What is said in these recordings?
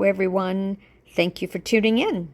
everyone. Thank you for tuning in.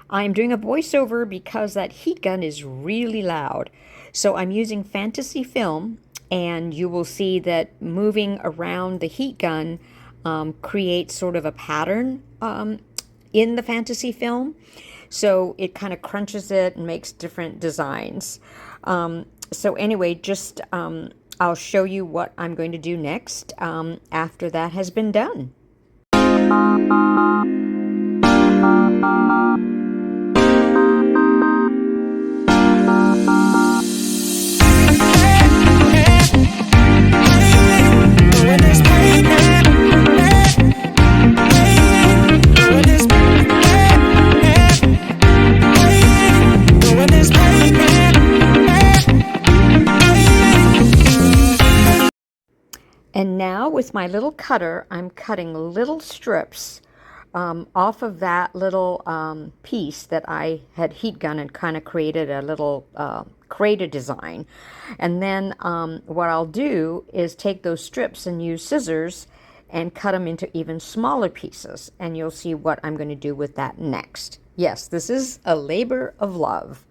I'm doing a voiceover because that heat gun is really loud. So I'm using fantasy film, and you will see that moving around the heat gun creates sort of a pattern in the fantasy film. So it kind of crunches it and makes different designs. So anyway, just I'll show you what I'm going to do next after that has been done. And now with my little cutter, I'm cutting little strips off of that little piece that I had heat gunned and kind of created a little crater design. And then what I'll do is take those strips and use scissors and cut them into even smaller pieces. And you'll see what I'm going to do with that next. Yes, this is a labor of love.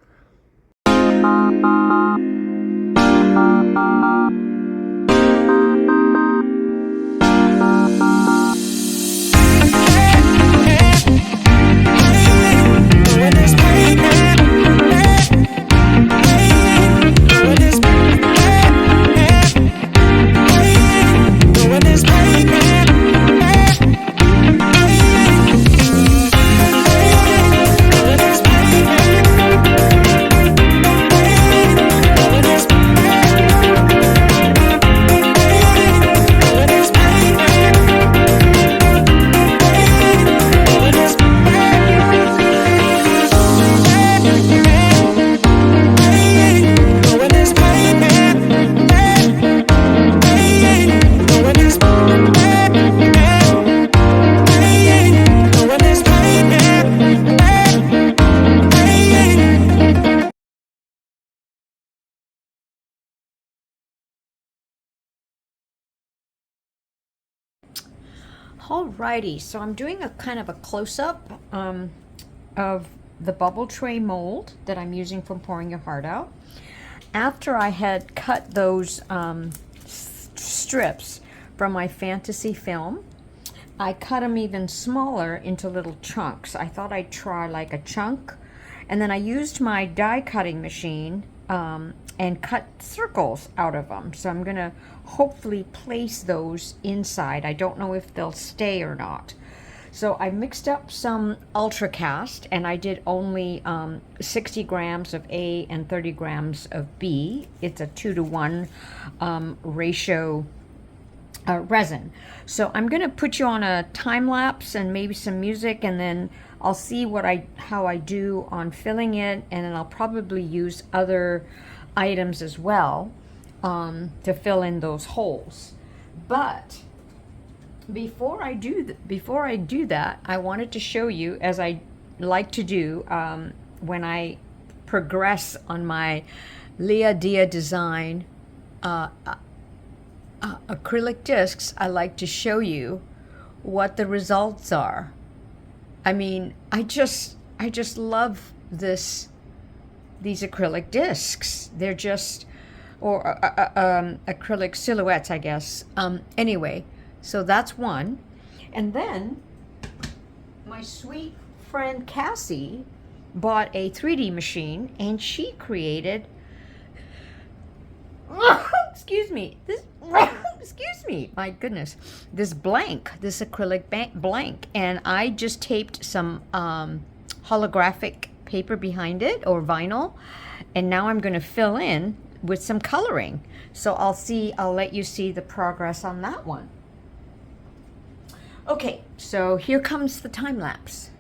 Alrighty, so I'm doing a kind of a close-up of the bubble tray mold that I'm using from Pouring Your Heart Out. After I had cut those strips from my fantasy film, I cut them even smaller into little chunks. I thought I'd try like a chunk, and then I used my die cutting machine and cut circles out of them. So I'm gonna hopefully place those inside. I don't know if they'll stay or not. So I mixed up some Ultracast, and I did only 60 grams of A and 30 grams of B. It's a 2-to-1 ratio resin. So I'm gonna put you on a time lapse and maybe some music, and then I'll see how I do on filling it, and then I'll probably use other items as well to fill in those holes. But before I do that, I wanted to show you, as I like to do when I progress on my Leah Dia design acrylic discs, I like to show you what the results are. I mean, I just love these acrylic discs. They're just, or acrylic silhouettes, I guess. Anyway, so that's one. And then my sweet friend Cassie bought a 3D machine, and she created excuse me, my goodness, this acrylic blank, and I just taped some holographic paper behind it, or vinyl, and now I'm going to fill in with some coloring. So I'll let you see the progress on that one. Okay, so here comes the time lapse.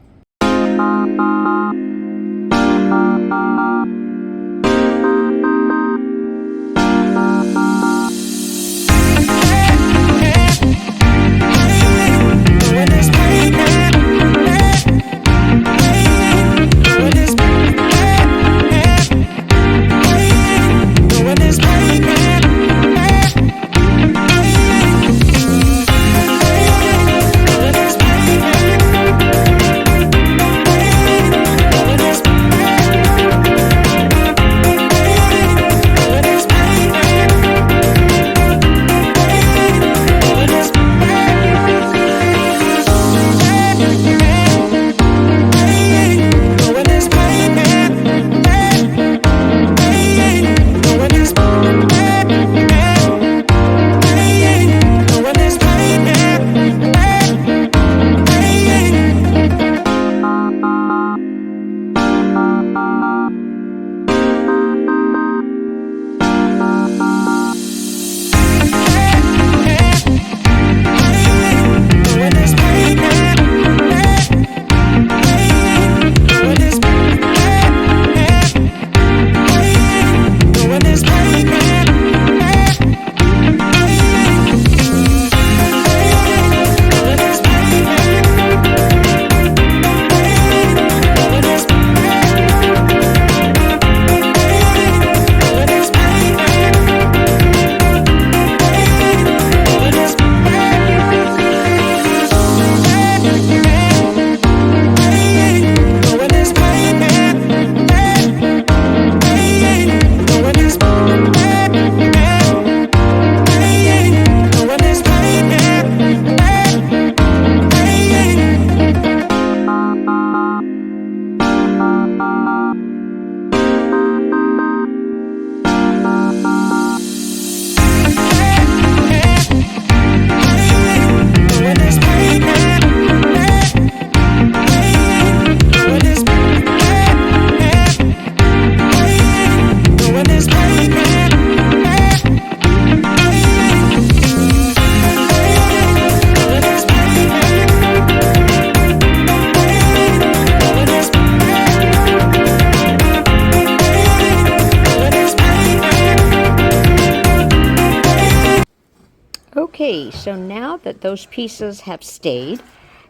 Okay, so now that those pieces have stayed,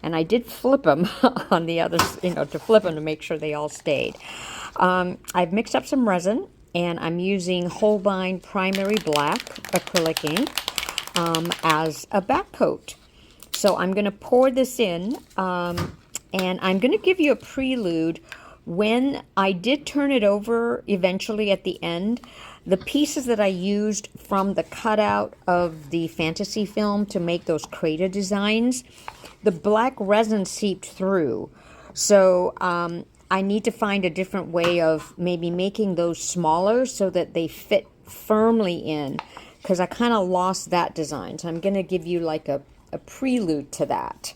and I did flip them on the others, to flip them to make sure they all stayed. I've mixed up some resin, and I'm using Holbein Primary Black acrylic ink as a back coat. So I'm going to pour this in, and I'm going to give you a prelude. When I did turn it over eventually at the end, the pieces that I used from the cutout of the fantasy film to make those crater designs, the black resin seeped through. So I need to find a different way of maybe making those smaller so that they fit firmly in, because I kind of lost that design. So I'm going to give you like a prelude to that.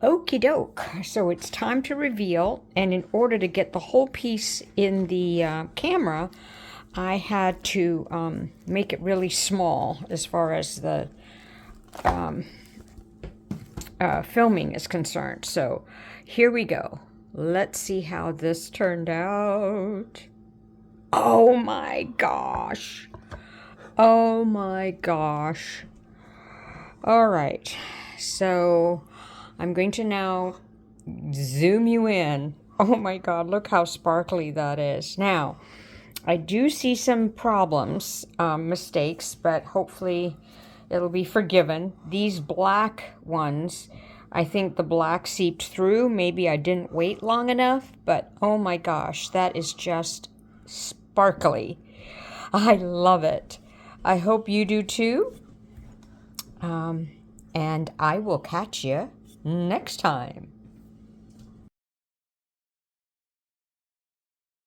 Okie doke. So it's time to reveal, and in order to get the whole piece in the camera, I had to make it really small as far as the filming is concerned. So here we go. Let's see how this turned out. Oh my gosh. Oh my gosh. All right. So I'm going to now zoom you in. Oh my God, look how sparkly that is. Now, I do see some problems, mistakes, but hopefully it'll be forgiven. These black ones, I think the black seeped through. Maybe I didn't wait long enough, but oh my gosh, that is just sparkly. I love it. I hope you do too. And I will catch you next time.